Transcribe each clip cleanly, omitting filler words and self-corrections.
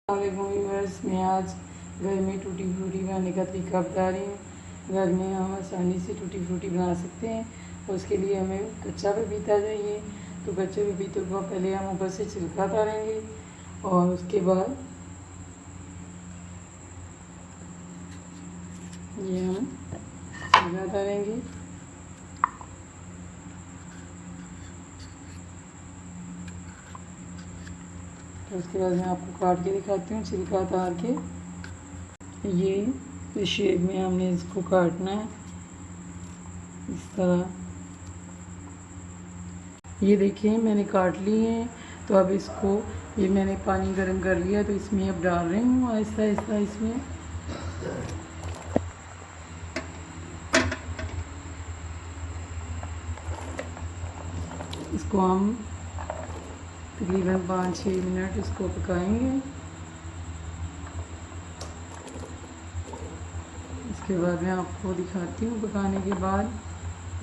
Viewers, मैं आज घर में टूटी फ्रूटी बनाने का तरीका बता रही हूँ। घर में हम आसानी से टूटी फ्रूटी बना सकते हैं और उसके लिए हमें कच्चा पपीता चाहिए। तो कच्चे पपीते को पहले हम ऊपर से छिलका उतारेंगे और उसके बाद ये हम छिलका उतारेंगे। तो उसके बाद मैं आपको काट के दिखाती हूँ छिलका उतार के। ये इस शेप में हमने इसको काटना है, इस तरह। ये देखिए मैंने काट लिए हैं। तो अब इसको, ये मैंने पानी गर्म कर लिया तो इसमें अब डाल रही हूँ आहिस्ता आहिस्ता इसमें। इसको हम तकरीबन 5-6 मिनट इसको पकाएंगे। इसके बाद मैं आपको दिखाती हूँ पकाने के बाद।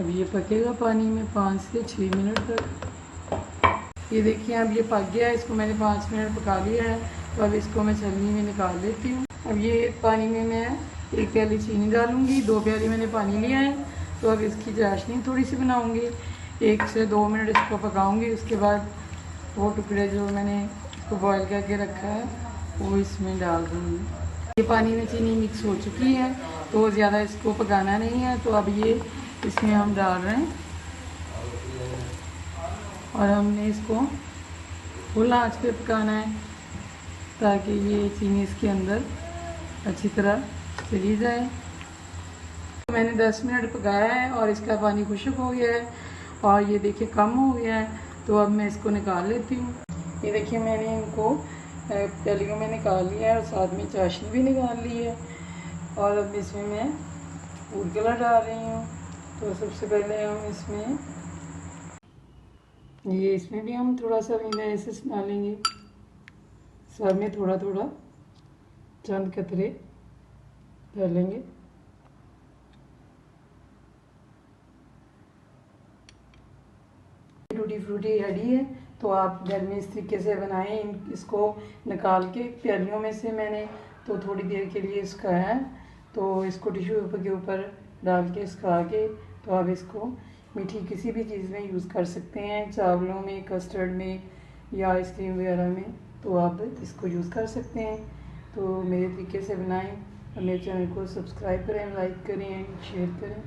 अब ये पकेगा पानी में 5 से 6 मिनट तक। ये देखिए अब ये पक गया है। इसको मैंने 5 मिनट पका लिया है। तो अब इसको मैं छलनी में निकाल लेती हूँ। अब ये पानी में मैं 1 प्याली चीनी डालूँगी। 2 प्याली मैंने पानी लिया है। तो अब इसकी चाशनी थोड़ी सी बनाऊँगी। 1 से 2 मिनट इसको पकाऊँगी। उसके बाद वो टुकड़े जो मैंने इसको बॉईल करके रखा है वो इसमें डाल दूँगी। ये पानी में चीनी मिक्स हो चुकी है तो ज़्यादा इसको पकाना नहीं है। तो अब ये इसमें हम डाल रहे हैं और हमने इसको फुल आंच पे पकाना है ताकि ये चीनी इसके अंदर अच्छी तरह चली जाए। तो मैंने 10 मिनट पकाया है और इसका पानी खुश्क हो गया है और ये देखिए कम हो गया है। तो अब मैं इसको निकाल लेती हूँ। ये देखिए मैंने इनको प्यालियों में निकाल लिया है और साथ में चाशनी भी निकाल ली है। और अब इसमें मैं फूड कलर डाल रही हूँ। तो सबसे पहले हम इसमें भी हम थोड़ा सा वीना एसेंस डालेंगे। सब में थोड़ा थोड़ा चंद कतरे डालेंगे। टूटी फ्रूटी रेडी है। तो आप घर में इस तरीके से बनाएं। इसको निकाल के प्यालियों में से मैंने तो थोड़ी देर के लिए सुखाया है। तो इसको टिश्यू पेपर के ऊपर डाल के सुखा के तो आप इसको मीठी किसी भी चीज़ में यूज़ कर सकते हैं, चावलों में, कस्टर्ड में या आइसक्रीम वगैरह में। तो आप इसको यूज़ कर सकते हैं। तो मेरे तरीके से बनाएं और मेरे चैनल को सब्सक्राइब करें, लाइक करें, शेयर करें।